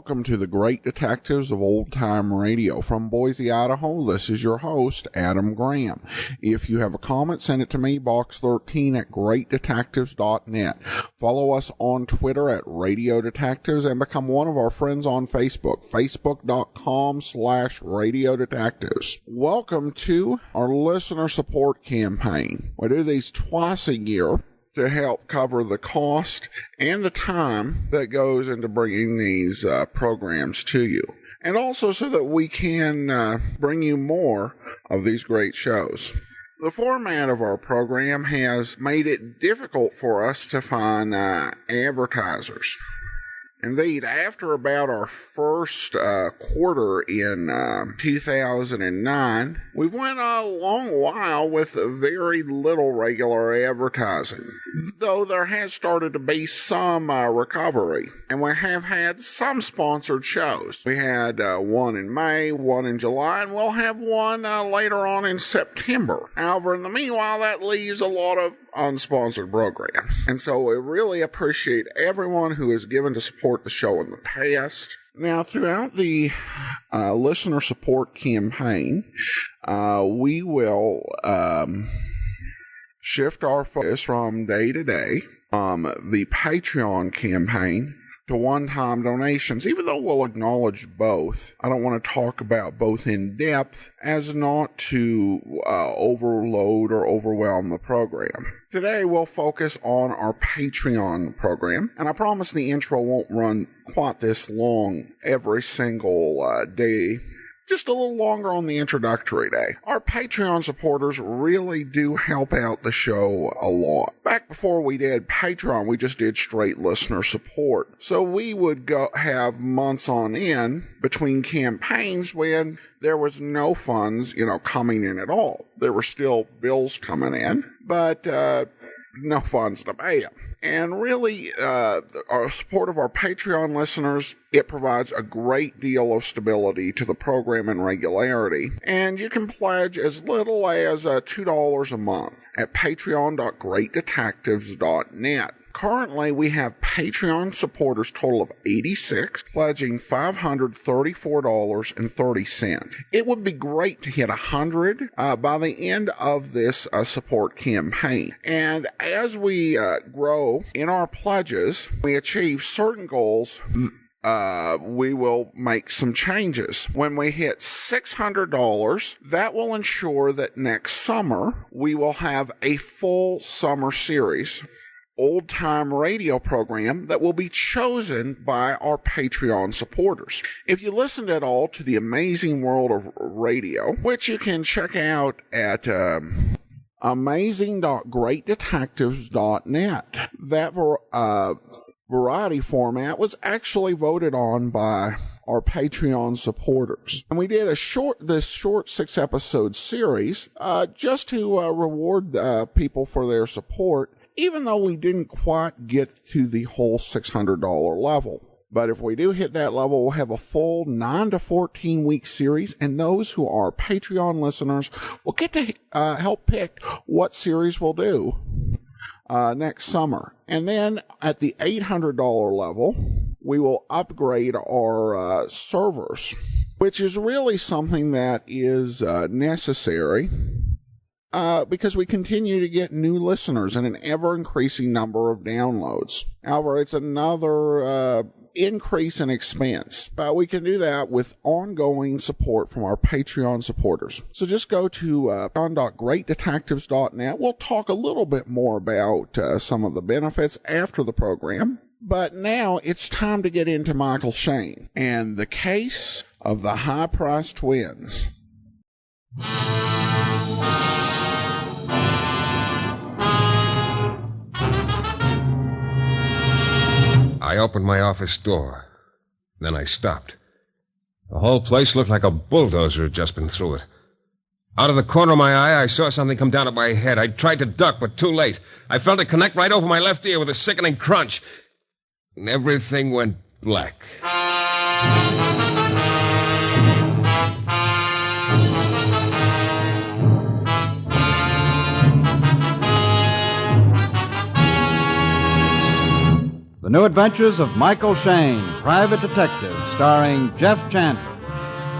Welcome to the Great Detectives of Old Time Radio. From Boise, Idaho, this is your host, Adam Graham. If you have a comment, send it to me, box13 at greatdetectives.net. Follow us on Twitter at Radio Detectives and become one of our friends on Facebook, facebook.com/Radio Detectives. Welcome to our listener support campaign. We do these twice a year to help cover the cost and the time that goes into bringing these programs to you. And also so that we can bring you more of these great shows. The format of our program has made it difficult for us to find advertisers. Indeed, after about our first quarter in 2009, we went a long while with very little regular advertising, though there has started to be some recovery, and we have had some sponsored shows. We had one in May, one in July, and we'll have one later on in September. However, in the meanwhile, that leaves a lot of unsponsored programs, and so we really appreciate everyone who has given to support the show in the past. Now, throughout the listener support campaign, we will shift our focus from day to day from the Patreon campaign to one-time donations, even though we'll acknowledge both. I don't want to talk about both in depth as not to overload or overwhelm the program. Today we'll focus on our Patreon program, and I promise the intro won't run quite this long every single day. Just a little longer on the introductory day. Our Patreon supporters really do help out the show a lot. Back before we did Patreon, we just did straight listener support. So we would have months on end between campaigns when there was no funds, coming in at all. There were still bills coming in, but no funds to pay them. And really, our support of our Patreon listeners, it provides a great deal of stability to the program and regularity. And you can pledge as little as $2 a month at patreon.greatdetectives.net. Currently, we have Patreon supporters total of 86, pledging $534.30. It would be great to hit 100 by the end of this support campaign. And as we grow in our pledges, we achieve certain goals, we will make some changes. When we hit $600, that will ensure that next summer we will have a full summer series old time radio program that will be chosen by our Patreon supporters. If you listened at all to the amazing world of radio, which you can check out at amazing.greatdetectives.net, that variety format was actually voted on by our Patreon supporters. And we did this short 6-episode series just to reward people for their support, even though we didn't quite get to the whole $600 level. But if we do hit that level, we'll have a full 9 to 14 week series, and those who are Patreon listeners will get to help pick what series we'll do next summer. And then at the $800 level, we will upgrade our servers, which is really something that is necessary because we continue to get new listeners and an ever-increasing number of downloads. However, it's another increase in expense, but we can do that with ongoing support from our Patreon supporters. So just go to patreon.greatdetectives.net. We'll talk a little bit more about some of the benefits after the program, but now it's time to get into Michael Shayne and the case of the high-priced twins. I opened my office door. Then I stopped. The whole place looked like a bulldozer had just been through it. Out of the corner of my eye, I saw something come down at my head. I tried to duck, but too late. I felt it connect right over my left ear with a sickening crunch. And everything went black. The New Adventures of Michael Shayne, Private Detective, starring Jeff Chandler.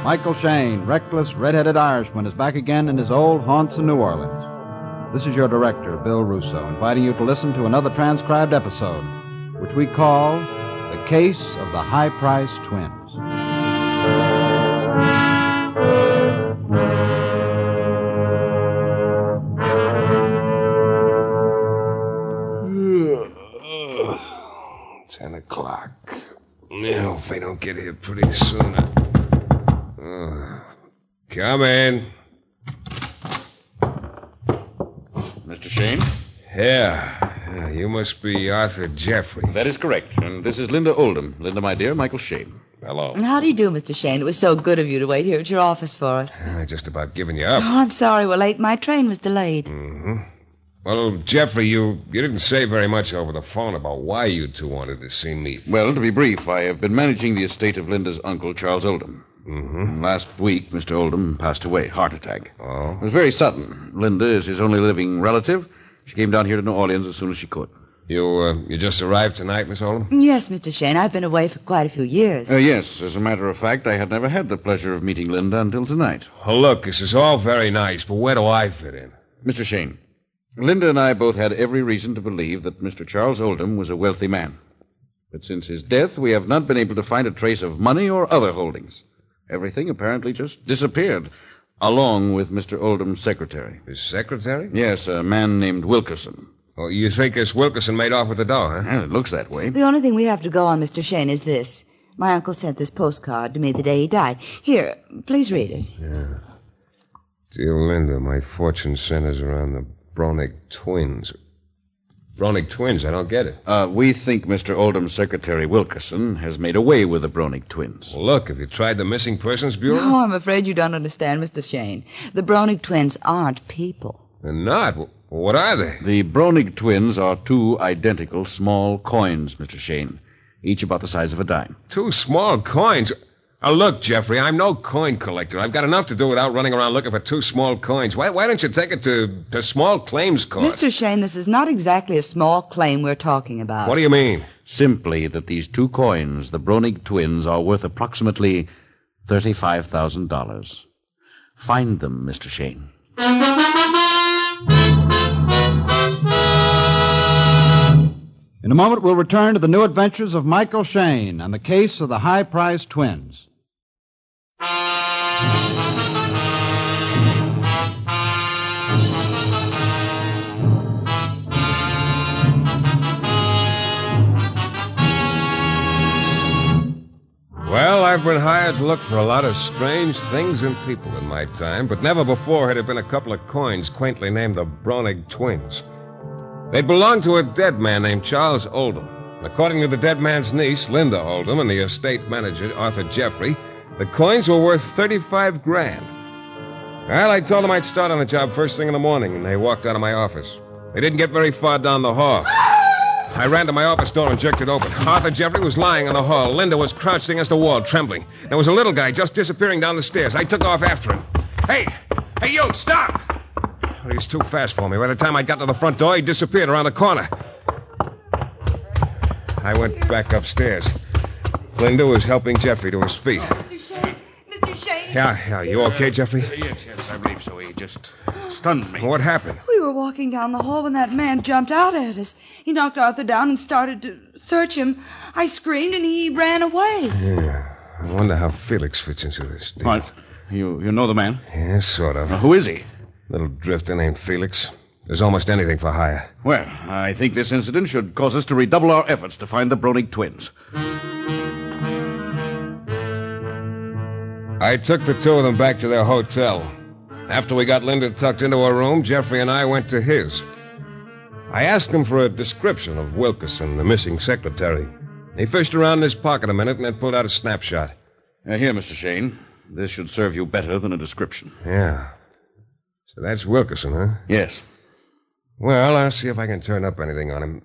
Michael Shayne, reckless, red-headed Irishman, is back again in his old haunts in New Orleans. This is your director, Bill Russo, inviting you to listen to another transcribed episode, which we call The Case of the High-Priced Twins. $10. No, if they don't get here pretty soon. Come in. Mr. Shayne? Yeah, you must be Arthur Jeffrey. That is correct. And this is Linda Oldham. Linda, my dear, Michael Shayne. Hello. And how do you do, Mr. Shayne? It was so good of you to wait here at your office for us. Just about giving you up. Oh, I'm sorry we're late. My train was delayed. Mm-hmm. Well, Jeffrey, you didn't say very much over the phone about why you two wanted to see me. Well, to be brief, I have been managing the estate of Linda's uncle, Charles Oldham. Mm-hmm. Last week, Mr. Oldham passed away, heart attack. Oh? It was very sudden. Linda is his only living relative. She came down here to New Orleans as soon as she could. You just arrived tonight, Miss Oldham? Yes, Mr. Shayne. I've been away for quite a few years. Yes, as a matter of fact, I had never had the pleasure of meeting Linda until tonight. Well, look, this is all very nice, but where do I fit in? Mr. Shayne, Linda and I both had every reason to believe that Mr. Charles Oldham was a wealthy man. But since his death, we have not been able to find a trace of money or other holdings. Everything apparently just disappeared, along with Mr. Oldham's secretary. His secretary? Yes, a man named Wilkerson. Oh, you think this Wilkerson made off with the dough, huh? Well, it looks that way. The only thing we have to go on, Mr. Shayne, is this. My uncle sent this postcard to me the day he died. Here, please read it. Yeah. Dear Linda, my fortune centers around the Bronick twins. Bronick twins? I don't get it. We think Mr. Oldham's secretary, Wilkerson, has made away with the Bronick twins. Well, look, have you tried the Missing Persons Bureau? No, I'm afraid you don't understand, Mr. Shayne. The Bronick twins aren't people. They're not. What are they? The Bronick twins are two identical small coins, Mr. Shayne, each about the size of a dime. Two small coins? Look, Jeffrey, I'm no coin collector. I've got enough to do without running around looking for two small coins. Why don't you take it to small claims court? Mr. Shayne, this is not exactly a small claim we're talking about. What do you mean? Simply that these two coins, the Bronick twins, are worth approximately $35,000. Find them, Mr. Shayne. In a moment, we'll return to the new adventures of Michael Shayne and the case of the high-priced twins. Well, I've been hired to look for a lot of strange things and people in my time, but never before had there been a couple of coins quaintly named the Bronick twins. They belonged to a dead man named Charles Oldham. According to the dead man's niece, Linda Oldham, and the estate manager, Arthur Jeffrey, the coins were worth $35,000. Well, I told them I'd start on the job first thing in the morning, and they walked out of my office. They didn't get very far down the hall. I ran to my office door and jerked it open. Arthur Jeffrey was lying on the hall. Linda was crouched against the wall, trembling. There was a little guy just disappearing down the stairs. I took off after him. Hey, you, stop! Well, he was too fast for me. By the time I got to the front door, he disappeared around the corner. I went back upstairs. Linda was helping Jeffrey to his feet. Mr. Shayne! Mr. Shayne! Yeah, you okay, Jeffrey? Yes, I believe so. He just stunned me. What happened? We were walking down the hall when that man jumped out at us. He knocked Arthur down and started to search him. I screamed and he ran away. Yeah, I wonder how Felix fits into this deal. What? You know the man? Yeah, sort of. Who is he? Little drifter named Felix. There's almost anything for hire. Well, I think this incident should cause us to redouble our efforts to find the Bronick twins. I took the two of them back to their hotel. After we got Linda tucked into her room, Jeffrey and I went to his. I asked him for a description of Wilkerson, the missing secretary. He fished around in his pocket a minute and then pulled out a snapshot. Here, Mr. Shayne. This should serve you better than a description. Yeah. So that's Wilkerson, huh? Yes. Well, I'll see if I can turn up anything on him.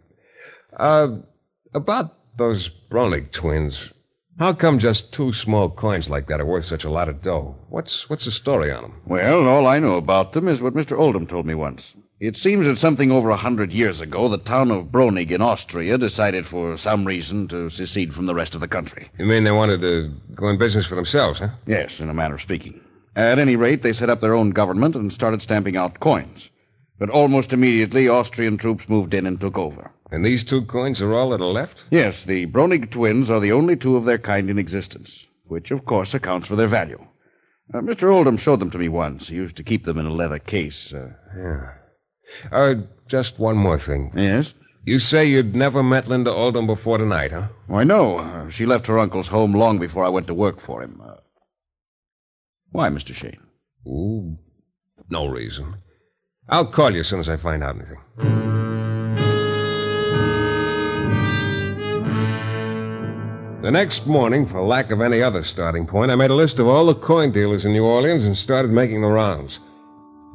About those Bronick twins, how come just two small coins like that are worth such a lot of dough? What's the story on them? Well, all I know about them is what Mr. Oldham told me once. It seems that something over 100 years ago, the town of Bronig in Austria decided for some reason to secede from the rest of the country. You mean they wanted to go in business for themselves, huh? Yes, in a manner of speaking. At any rate, they set up their own government and started stamping out coins. But almost immediately, Austrian troops moved in and took over. And these 2 coins are all that are left? Yes, the Bronig twins are the only 2 of their kind in existence, which, of course, accounts for their value. Mr. Oldham showed them to me once. He used to keep them in a leather case. Yeah. Just one more thing. Yes? You say you'd never met Linda Oldham before tonight, huh? Why, no. She left her uncle's home long before I went to work for him. Why, Mr. Shayne? Ooh, no reason. I'll call you as soon as I find out anything. The next morning, for lack of any other starting point, I made a list of all the coin dealers in New Orleans and started making the rounds.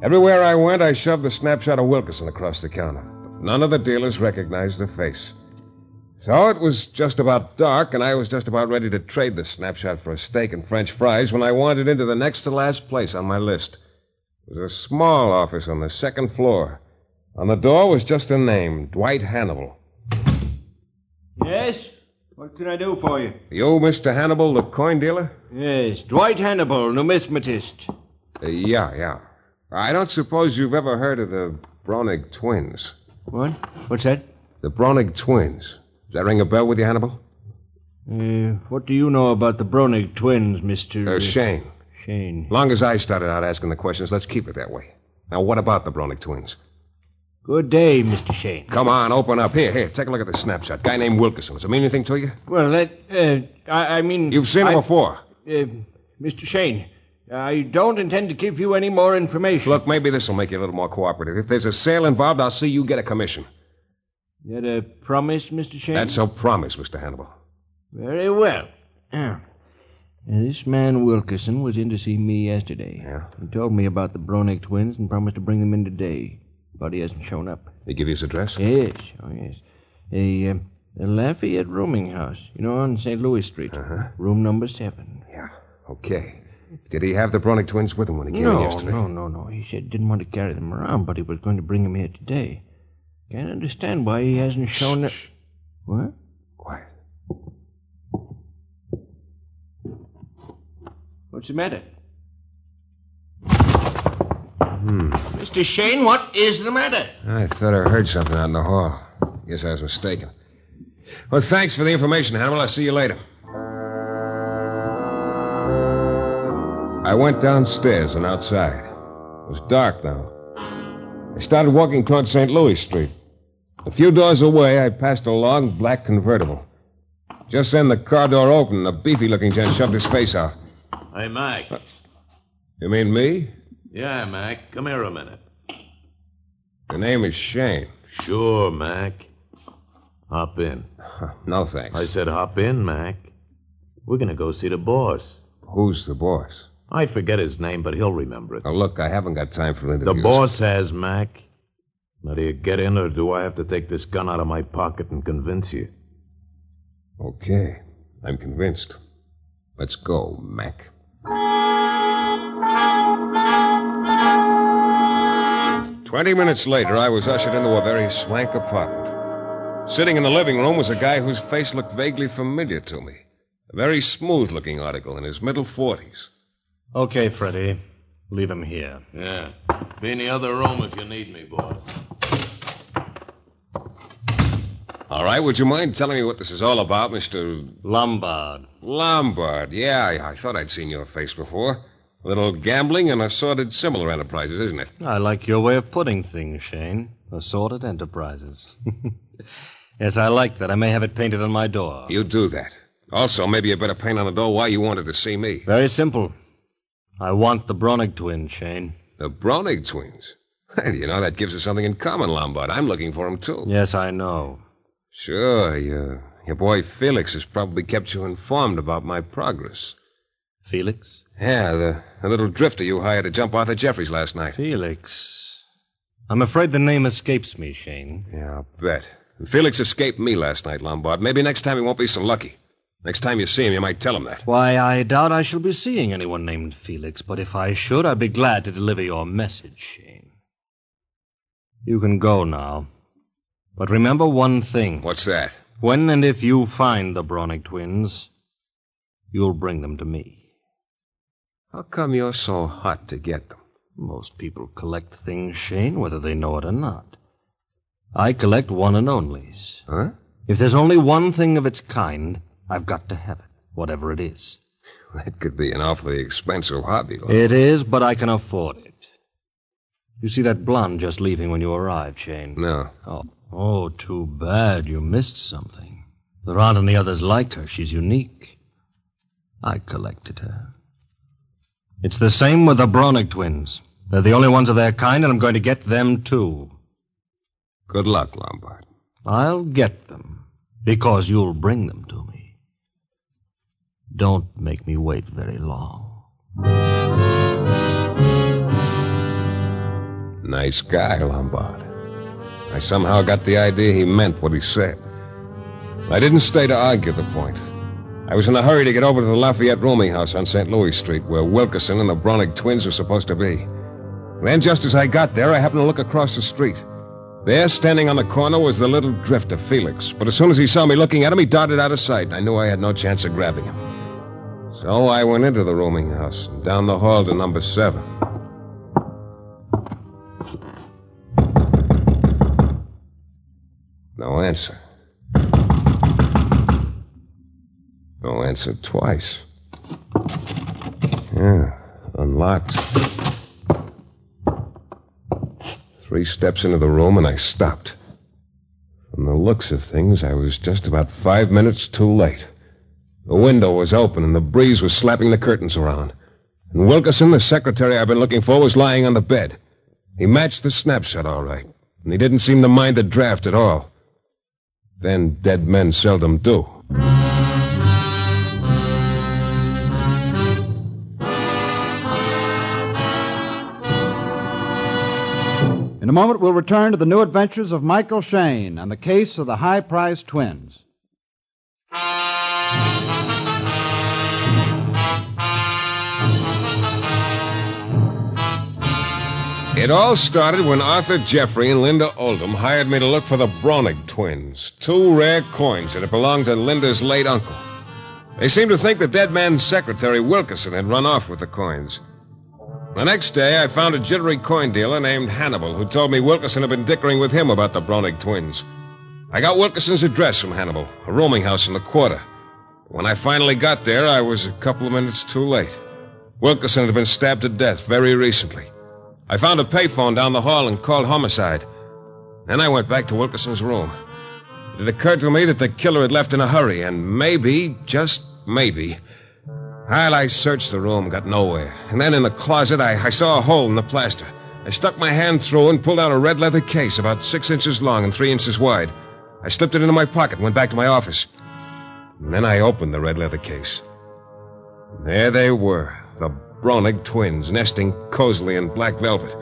Everywhere I went, I shoved the snapshot of Wilkerson across the counter. But none of the dealers recognized the face. So it was just about dark, and I was just about ready to trade the snapshot for a steak and French fries when I wandered into the next to last place on my list. It was a small office on the 2nd floor. On the door was just a name, Dwight Hannibal. Yes? What can I do for you? You, Mr. Hannibal, the coin dealer? Yes, Dwight Hannibal, numismatist. Yeah. I don't suppose you've ever heard of the Bronig twins. What? What's that? The Bronig twins. Does that ring a bell with you, Hannibal? What do you know about the Bronig twins, Mr. Shayne. Shayne. Long as I started out asking the questions, let's keep it that way. Now, what about the Bronig twins? Good day, Mr. Shayne. Come on, open up. Here, take a look at the snapshot. Guy named Wilkerson. Does it mean anything to you? Well, I mean... You've seen him before. Mr. Shayne, I don't intend to give you any more information. Look, maybe this will make you a little more cooperative. If there's a sale involved, I'll see you get a commission. That a promise, Mr. Shayne? That's a promise, Mr. Hannibal. Very well. This man Wilkerson was in to see me yesterday. Yeah? He told me about the Bronig twins and promised to bring them in today. But he hasn't shown up. He give you his address? Yes. Oh, yes. The Lafayette rooming house, on St. Louis Street. Uh-huh. Room number 7. Yeah, okay. Did he have the Bronig twins with him when he came in yesterday? No. He said he didn't want to carry them around, but he was going to bring them here today. Can't understand why he hasn't shown up. What? Quiet. What's the matter? Mr. Shayne, what is the matter? I thought I heard something out in the hall. Guess I was mistaken. Well, thanks for the information, Hannibal. I'll see you later. I went downstairs and outside. It was dark now. I started walking toward St. Louis Street. A few doors away, I passed a long black convertible. Just then, the car door opened and a beefy-looking gent shoved his face out. Hey, Mac. You mean me? Yeah, Mac. Come here a minute. Your name is Shayne. Sure, Mac. Hop in. No, thanks. I said hop in, Mac. We're going to go see the boss. Who's the boss? I forget his name, but he'll remember it. Now, look, I haven't got time for interviews. The boss has, Mac. Now, do you get in, or do I have to take this gun out of my pocket and convince you? Okay. I'm convinced. Let's go, Mac. 20 minutes later, I was ushered into a very swank apartment. Sitting in the living room was a guy whose face looked vaguely familiar to me. A very smooth-looking article in his middle 40s. Okay, Freddie. Leave him here. Yeah. Be in the other room if you need me, boss. All right, would you mind telling me what this is all about, Mr. Lombard. Lombard? Yeah, I thought I'd seen your face before. A little gambling and assorted similar enterprises, isn't it? I like your way of putting things, Shayne. Assorted enterprises. Yes, I like that. I may have it painted on my door. You do that. Also, maybe you better paint on the door why you wanted to see me. Very simple. I want the Bronig twins, Shayne. The Bronig twins? That gives us something in common, Lombard. I'm looking for them, too. Yes, I know. Sure, your boy Felix has probably kept you informed about my progress. Felix? Yeah, the little drifter you hired to jump Arthur Jeffries last night. Felix? I'm afraid the name escapes me, Shayne. Yeah, I'll bet. Felix escaped me last night, Lombard. Maybe next time he won't be so lucky. Next time you see him, you might tell him that. Why, I doubt I shall be seeing anyone named Felix, but if I should, I'd be glad to deliver your message, Shayne. You can go now. But remember one thing. What's that? When and if you find the Bronick twins, you'll bring them to me. How come you're so hot to get them? Most people collect things, Shane, whether they know it or not. I collect one and onlys. Huh? If there's only one thing of its kind, I've got to have it, whatever it is. That could be an awfully expensive hobby, Lombard. It is, but I can afford it. You see that blonde just leaving when you arrived, Shane? No. Oh, too bad. You missed something. There aren't any others like her. She's unique. I collected her. It's the same with the Bronick twins. They're the only ones of their kind, and I'm going to get them, too. Good luck, Lombard. I'll get them, because you'll bring them to me. Don't make me wait very long. Nice guy, Lombard. I somehow got the idea he meant what he said. I didn't stay to argue the point. I was in a hurry to get over to the Lafayette rooming house on St. Louis Street, where Wilkerson and the Bronick twins were supposed to be. Then, just as I got there, I happened to look across the street. There, standing on the corner, was the little drifter, Felix. But as soon as he saw me looking at him, he darted out of sight. I knew I had no chance of grabbing him. So I went into the rooming house and down the hall to number 7. No answer. No answer twice. Yeah, unlocked. 3 steps into the room and I stopped. From the looks of things, I was just about 5 minutes too late. The window was open and the breeze was slapping the curtains around. And Wilkerson, the secretary I've been looking for, was lying on the bed. He matched the snapshot all right, and he didn't seem to mind the draft at all. Then dead men seldom do. In a moment, we'll return to the new adventures of Michael Shayne and the case of the high-priced twins. It all started when Arthur Jeffrey and Linda Oldham hired me to look for the Bronick twins, 2 rare coins that had belonged to Linda's late uncle. They seemed to think the dead man's secretary, Wilkerson, had run off with the coins. The next day, I found a jittery coin dealer named Hannibal, who told me Wilkerson had been dickering with him about the Bronick twins. I got Wilkerson's address from Hannibal, a rooming house in the quarter. When I finally got there, I was a couple of minutes too late. Wilkerson had been stabbed to death very recently. I found a payphone down the hall and called homicide. Then I went back to Wilkerson's room. It occurred to me that the killer had left in a hurry, and maybe, just maybe... While I searched the room, got nowhere. And then in the closet, I saw a hole in the plaster. I stuck my hand through and pulled out a red leather case about 6 inches long and 3 inches wide. I slipped it into my pocket and went back to my office. And then I opened the red leather case. And there they were, the Bronick twins, nesting cozily in black velvet.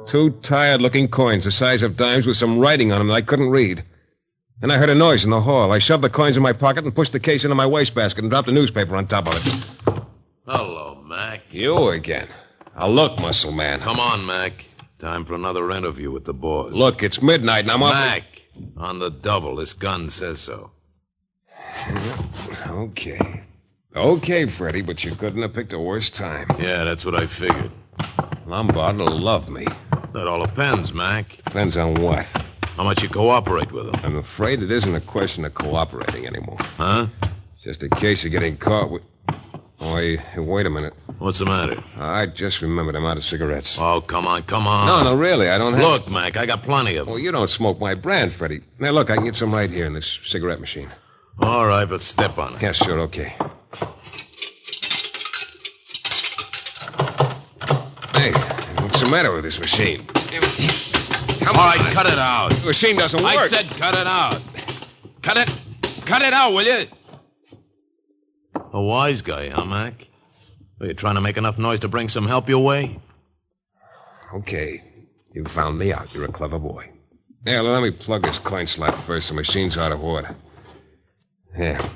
2 tired-looking coins the size of dimes with some writing on them that I couldn't read. Then I heard a noise in the hall. I shoved the coins in my pocket and pushed the case into my wastebasket and dropped a newspaper on top of it. Hello, Mac. You again. Now look, muscle man. Come on, Mac. Time for another interview with the boss. Look, it's midnight and I'm up. Mac, on the double. This gun says so. Okay. Okay, Freddie, but you couldn't have picked a worse time. Yeah, that's what I figured. Lombard will love me. That all depends, Mac. Depends on what? How much you cooperate with him. I'm afraid it isn't a question of cooperating anymore. Huh? It's just a case of getting caught with... Oh, wait a minute. What's the matter? I just remembered I'm out of cigarettes. Oh, come on. No, really, I don't have... Look, Mac, I got plenty of them. Well, you don't smoke my brand, Freddie. Now, look, I can get some right here in this cigarette machine. All right, but step on it. Yeah, sure, okay. Hey, what's the matter with this machine? Come on. All right, cut it out. The machine doesn't work. I said cut it out. Cut it out, will you? A wise guy, huh, Mac? Are you trying to make enough noise to bring some help your way? Okay. You found me out. You're a clever boy. Yeah, let me plug this coin slot first. The machine's out of order. Yeah.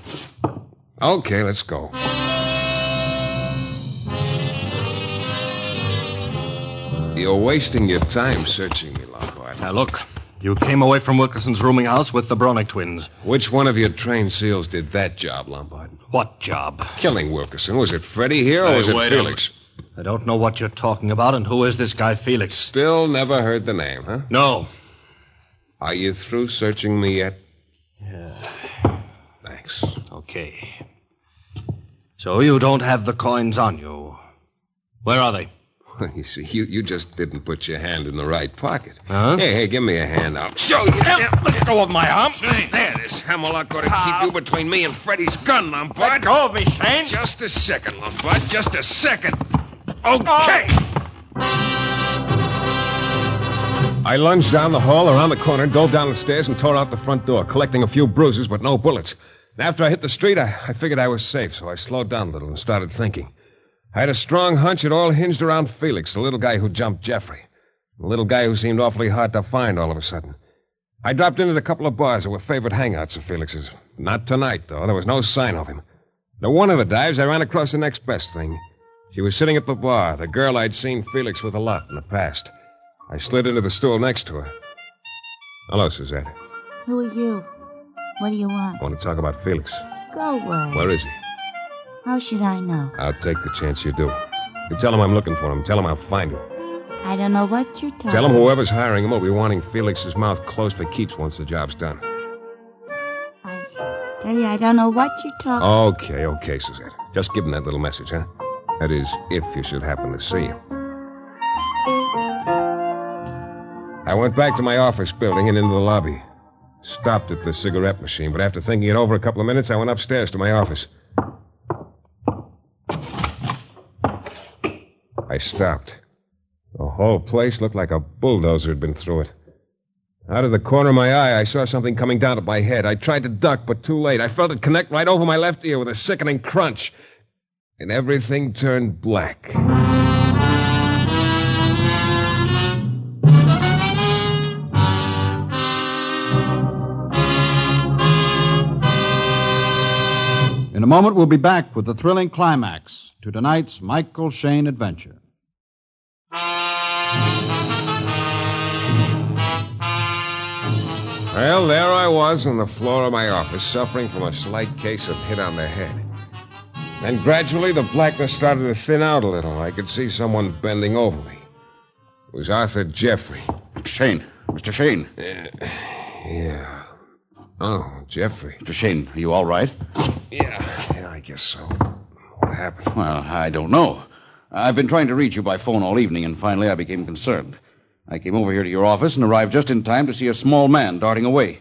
Okay, let's go. You're wasting your time searching me, Lombard. Now, look. You came away from Wilkerson's rooming house with the Bronick twins. Which one of your trained SEALs did that job, Lombard? What job? Killing Wilkerson. Was it Freddie here or was it Felix? I don't know what you're talking about, and who is this guy Felix? Still never heard the name, huh? No. Are you through searching me yet? Yeah. Thanks. Okay. So you don't have the coins on you. Where are they? You see, you just didn't put your hand in the right pocket. Huh? Hey, give me a hand. I'll show you. Let go of my arm. There, this hammerlock ought to keep you between me and Freddie's gun, Lombard. Let go of me, Shane. Just a second, Lombard. Just a second. Okay. I lunged down the hall, around the corner, dove down the stairs, and tore out the front door, collecting a few bruises, but no bullets. And after I hit the street, I figured I was safe, so I slowed down a little and started thinking. I had a strong hunch it all hinged around Felix, the little guy who jumped Jeffrey. The little guy who seemed awfully hard to find all of a sudden. I dropped in at a couple of bars that were favorite hangouts of Felix's. Not tonight, though. There was no sign of him. At one of the dives, I ran across the next best thing. She was sitting at the bar, the girl I'd seen Felix with a lot in the past. I slid into the stool next to her. Hello, Suzette. Who are you? What do you want? I want to talk about Felix. Go away. Where is he? How should I know? I'll take the chance you do. You tell him I'm looking for him. Tell him I'll find him. I don't know what you're talking about. Tell him whoever's hiring him will be wanting Felix's mouth closed for keeps once the job's done. I tell you, I don't know what you're talking Okay, Suzette. Just give him that little message, huh? That is, if you should happen to see him. I went back to my office building and into the lobby. Stopped at the cigarette machine, but after thinking it over a couple of minutes, I went upstairs to my office. I stopped. The whole place looked like a bulldozer had been through it. Out of the corner of my eye, I saw something coming down at my head. I tried to duck, but too late. I felt it connect right over my left ear with a sickening crunch. And everything turned black. In a moment, we'll be back with the thrilling climax to tonight's Michael Shayne adventure. Well, there I was on the floor of my office, suffering from a slight case of hit on the head. Then gradually the blackness started to thin out a little. I could see someone bending over me. It was Arthur Jeffrey. Mr. Shayne. Mr. Shayne. Yeah. Oh, Jeffrey. Mr. Shayne, are you all right? Yeah, I guess so. What happened? Well, I don't know. I've been trying to reach you by phone all evening, and finally I became concerned. I came over here to your office and arrived just in time to see a small man darting away.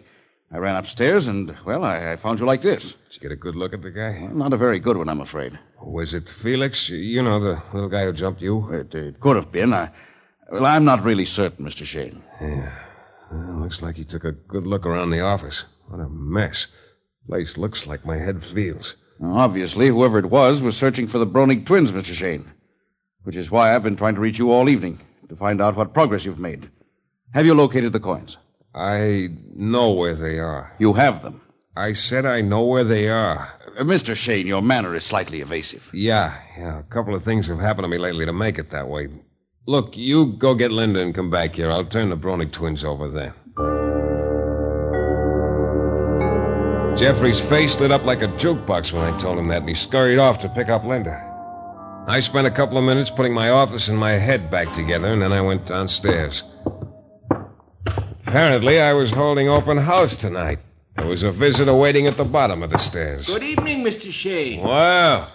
I ran upstairs and, well, I found you like this. Did you get a good look at the guy? Well, not a very good one, I'm afraid. Was it Felix? You know, the little guy who jumped you? It could have been. I'm not really certain, Mr. Shayne. Yeah. Well, looks like he took a good look around the office. What a mess. Place looks like my head feels. Well, obviously, whoever it was searching for the Bronick twins, Mr. Shayne. Which is why I've been trying to reach you all evening, to find out what progress you've made. Have you located the coins? I know where they are. You have them? I said I know where they are. Mr. Shayne, your manner is slightly evasive. Yeah. A couple of things have happened to me lately to make it that way. Look, you go get Linda and come back here. I'll turn the Bronick twins over then. Jeffrey's face lit up like a jukebox when I told him that, and he scurried off to pick up Linda. I spent a couple of minutes putting my office and my head back together, and then I went downstairs. Apparently, I was holding open house tonight. There was a visitor waiting at the bottom of the stairs. Good evening, Mr. Shayne. Well,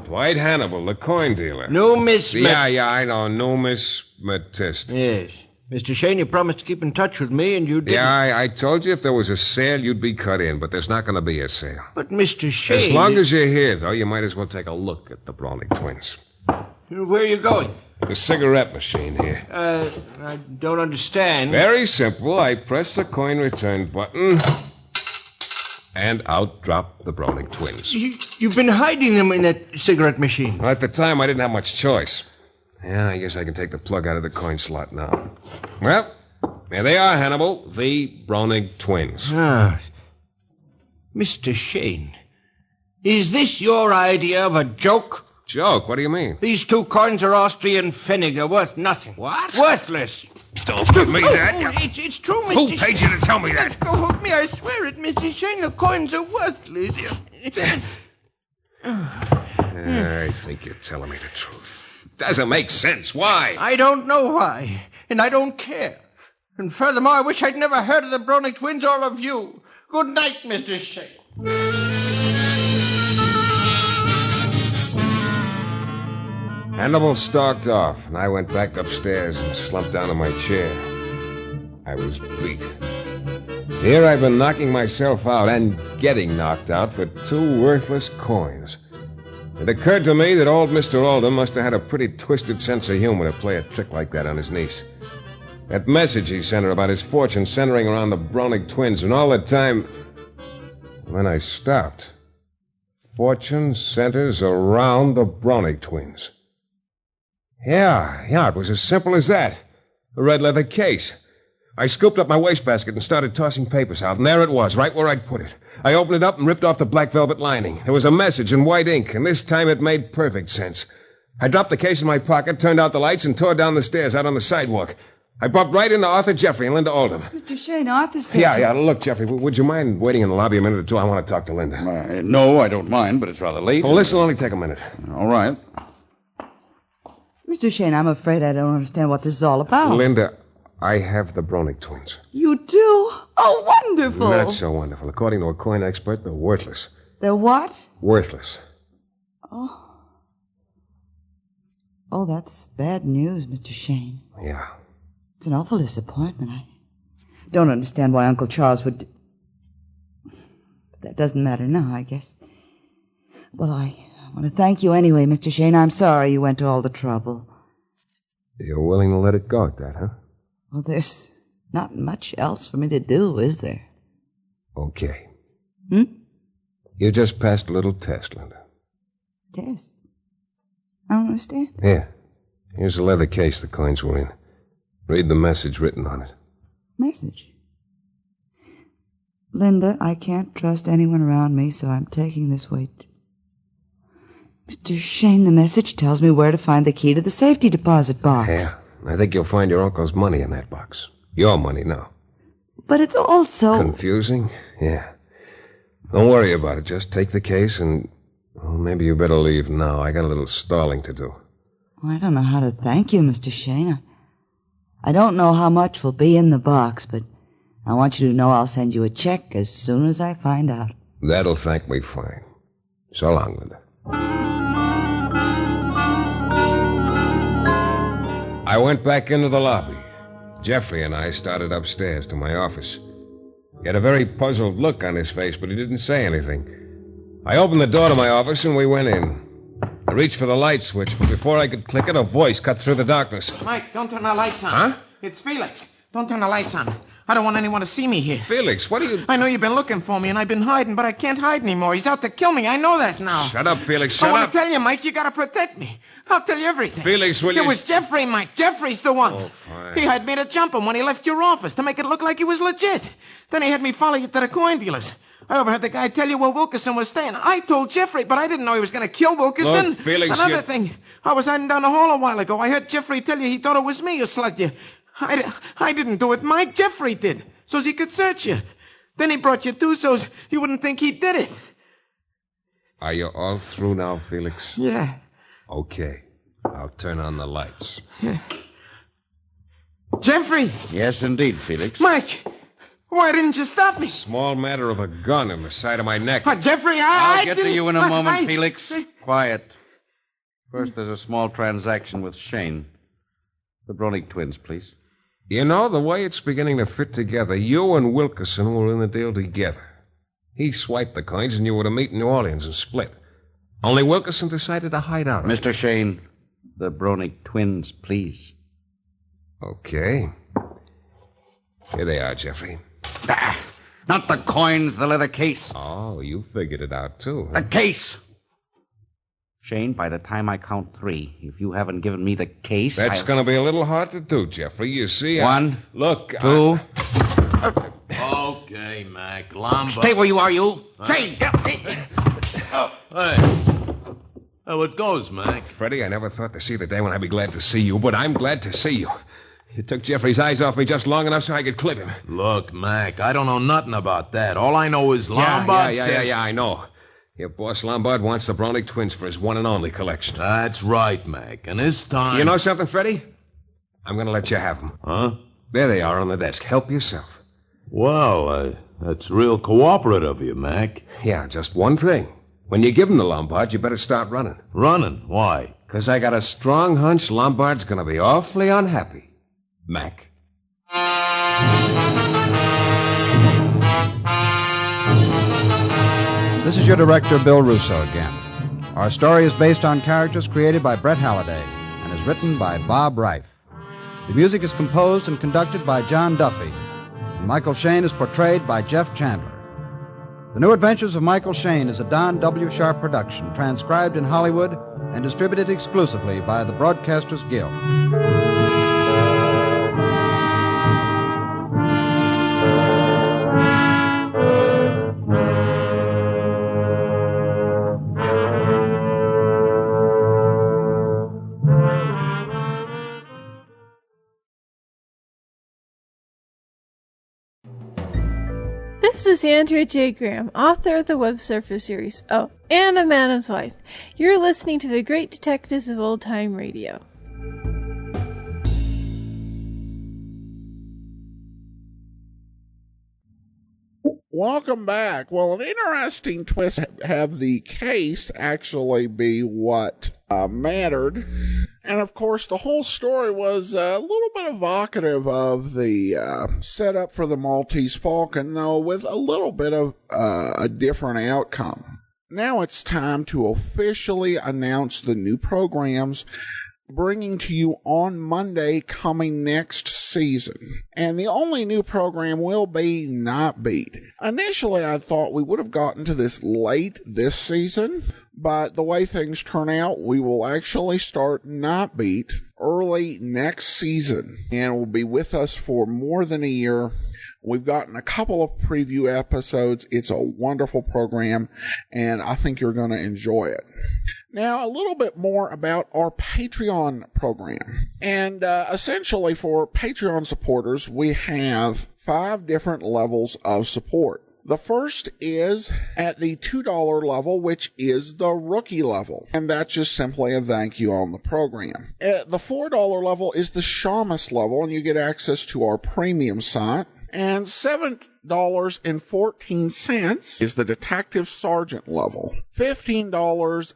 Dwight Hannibal, the coin dealer. No, Miss... Yeah, I know. No, Miss Matist. Yes. Mr. Shayne, you promised to keep in touch with me, and you didn't. Yeah, I told you if there was a sale, you'd be cut in, but there's not going to be a sale. But, Mr. Shayne... As long as you're here, though, you might as well take a look at the Bronick twins. Where are you going? The cigarette machine here. I don't understand. Very simple. I press the coin return button, and out drop the Bronick twins. You've been hiding them in that cigarette machine. Well, at the time, I didn't have much choice. Yeah, I guess I can take the plug out of the coin slot now. Well, there they are, Hannibal. The Bronick twins. Ah. Mr. Shayne, is this your idea of a joke? Joke? What do you mean? These 2 coins are Austrian vinegar, worth nothing. What? Worthless. Don't give me that. It's true, Mr. Who paid you to tell me that? Go hold me, I swear it, Mr. Shayne. The coins are worthless. I think you're telling me the truth. Doesn't make sense. Why? I don't know why, and I don't care. And furthermore, I wish I'd never heard of the Brony twins or of you. Good night, Mr. Shayne. Hannibal stalked off, and I went back upstairs and slumped down in my chair. I was beat. Here I've been knocking myself out and getting knocked out for 2 worthless coins. It occurred to me that old Mr. Oldham must have had a pretty twisted sense of humor to play a trick like that on his niece. That message he sent her about his fortune centering around the Browning twins, and all the time... When I stopped, fortune centers around the Browning twins. Yeah, it was as simple as that. A red leather case. I scooped up my wastebasket and started tossing papers out, and there it was, right where I'd put it. I opened it up and ripped off the black velvet lining. There was a message in white ink, and this time it made perfect sense. I dropped the case in my pocket, turned out the lights, and tore down the stairs out on the sidewalk. I bumped right into Arthur Jeffrey and Linda Oldham. Mr. Shayne, Arthur said... Yeah, look, Jeffrey, would you mind waiting in the lobby a minute or two? I want to talk to Linda. No, I don't mind, but it's rather late. Well, this will only take a minute. All right. Mr. Shayne, I'm afraid I don't understand what this is all about. Linda, I have the Browning twins. You do? Oh, wonderful. Not so wonderful. According to a coin expert, they're worthless. They're what? Worthless. Oh, that's bad news, Mr. Shayne. Yeah. It's an awful disappointment. I don't understand why Uncle Charles would... But that doesn't matter now, I guess. Well, I want to thank you anyway, Mr. Shayne. I'm sorry you went to all the trouble. You're willing to let it go at that, huh? Well, there's not much else for me to do, is there? Okay. You just passed a little test, Linda. Test? I don't understand. Here. Here's the leather case the coins were in. Read the message written on it. Message? Linda, I can't trust anyone around me, so I'm taking this weight. Mr. Shayne, the message tells me where to find the key to the safety deposit box. Yeah. I think you'll find your uncle's money in that box. Your money now. But it's all so... Confusing? Yeah. Don't worry about it. Just take the case and... Well, maybe you better leave now. I got a little stalling to do. I don't know how to thank you, Mr. Shayne. I don't know how much will be in the box, but I want you to know I'll send you a check as soon as I find out. That'll thank me fine. So long, Linda. I went back into the lobby. Jeffrey and I started upstairs to my office. He had a very puzzled look on his face, but he didn't say anything. I opened the door to my office and we went in. I reached for the light switch, but before I could click it, a voice cut through the darkness. Mike, don't turn the lights on. Huh? It's Felix. Don't turn the lights on. I don't want anyone to see me here. Felix, what are you... I know you've been looking for me, and I've been hiding, but I can't hide anymore. He's out to kill me. I know that now. Shut up, Felix. Shut I up. want to tell you, Mike, you got to protect me. I'll tell you everything. Felix, will you... It was Jeffrey, Mike. Jeffrey's the one. Oh, fine. He had me to jump him when he left your office to make it look like he was legit. Then he had me follow you to the coin dealers. I overheard the guy tell you where Wilkerson was staying. I told Jeffrey, but I didn't know he was going to kill Wilkerson. Look, Felix, Another thing. I was hiding down the hall a while ago. I heard Jeffrey tell you he thought it was me who slugged you. I didn't do it, Mike. Jeffrey did, so's he could search you. Then he brought you too, so's you wouldn't think he did it. Are you all through now, Felix? Yeah. Okay. I'll turn on the lights. Yeah. Jeffrey! Yes, indeed, Felix. Mike! Why didn't you stop me? Small matter of a gun in the side of my neck. Jeffrey, I'll get to you in a moment, I- Felix. Quiet. First, there's a small transaction with Shayne. The Brony twins, please. You know, the way it's beginning to fit together, you and Wilkerson were in the deal together. He swiped the coins and you were to meet in New Orleans and split. Only Wilkerson decided to hide out. Mr. Shayne, the Brony twins, please. Okay. Here they are, Jeffrey. Not the coins, the leather case. Oh, you figured it out, too. The case! Shayne, by the time I count 3, if you haven't given me the case, That's going to be a little hard to do, Jeffrey. You see, 1, Look, 2... Okay, Mac. Lomba. Stay where you are, you! Huh? Shayne! Hey. How it goes, Mac? Freddie, I never thought to see the day when I'd be glad to see you, but I'm glad to see you. You took Jeffrey's eyes off me just long enough so I could clip him. Look, Mac, I don't know nothing about that. All I know is Lombard says... Yeah, I know. Your boss Lombard wants the Browning twins for his one and only collection. That's right, Mac. And this time... You know something, Freddie? I'm going to let you have them. Huh? There they are on the desk. Help yourself. Well, that's real cooperative of you, Mac. Yeah, just one thing. When you give them to Lombard, you better start running. Running? Why? Because I got a strong hunch Lombard's going to be awfully unhappy. Mac. This is your director, Bill Russo, again. Our story is based on characters created by Britt Halliday and is written by Bob Reif. The music is composed and conducted by John Duffy, and Michael Shayne is portrayed by Jeff Chandler. The New Adventures of Michael Shayne is a Don W. Sharp production, transcribed in Hollywood and distributed exclusively by the Broadcasters Guild. This is Andrea J. Graham, author of the Web Surfer series. Oh, and a Madam's Wife. You're listening to The Great Detectives of Old Time Radio. Welcome back. Well, an interesting twist have the case actually be what mattered. And of course, the whole story was a little bit evocative of the setup for the Maltese Falcon, though with a little bit of a different outcome. Now it's time to officially announce the new programs bringing to you on Monday coming next season. And the only new program will be Not Beat. Initially, I thought we would have gotten to this late this season, but the way things turn out, we will actually start Not Beat early next season, and will be with us for more than a year. We've gotten a couple of preview episodes. It's a wonderful program, and I think you're going to enjoy it. Now, a little bit more about our Patreon program. And essentially for Patreon supporters, we have 5 different levels of support. The first is at the $2 level, which is the rookie level. And that's just simply a thank you on the program. At the $4 level is the Shamus level, and you get access to our premium site. And $7.14 is the Detective Sergeant level. $15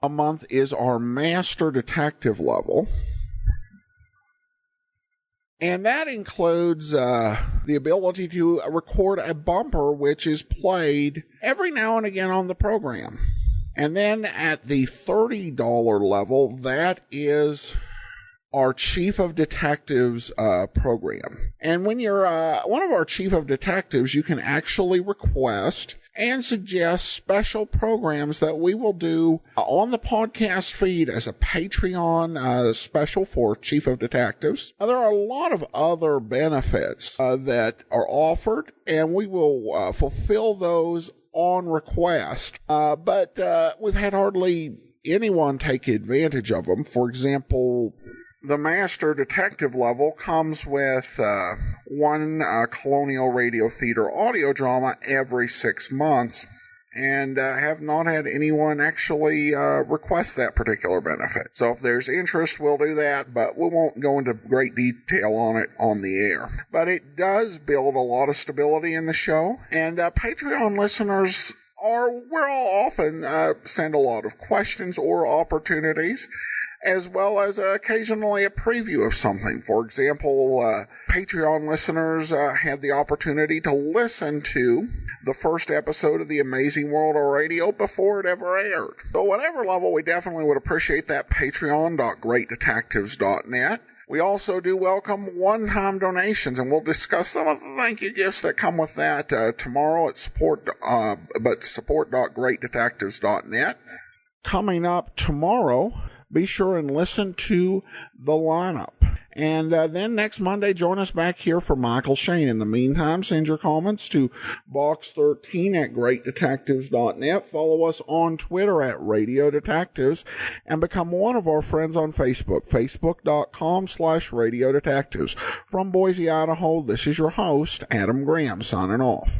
a month is our Master Detective level. And that includes the ability to record a bumper, which is played every now and again on the program. And then at the $30 level, that is our Chief of Detectives program. And when you're one of our Chief of Detectives, you can actually request and suggest special programs that we will do on the podcast feed as a Patreon special for Chief of Detectives. There are a lot of other benefits that are offered, and we will fulfill those on request. But we've had hardly anyone take advantage of them. For example, the Master Detective level comes with one Colonial Radio Theater audio drama every 6 months, and have not had anyone actually request that particular benefit. So if there's interest, we'll do that, but we won't go into great detail on it on the air. But it does build a lot of stability in the show, and Patreon listeners will often send a lot of questions or opportunities, as well as occasionally a preview of something. For example, Patreon listeners had the opportunity to listen to the first episode of The Amazing World of Radio before it ever aired. So whatever level, we definitely would appreciate that. Patreon.greatdetectives.net. We also do welcome one-time donations, and we'll discuss some of the thank you gifts that come with that tomorrow at support.greatdetectives.net. Coming up tomorrow, be sure and listen to the lineup. And then next Monday, join us back here for Michael Shayne. In the meantime, send your comments to box13@greatdetectives.net. Follow us on Twitter at Radio Detectives and become one of our friends on Facebook, facebook.com/Radio Detectives. From Boise, Idaho, this is your host, Adam Graham, signing off.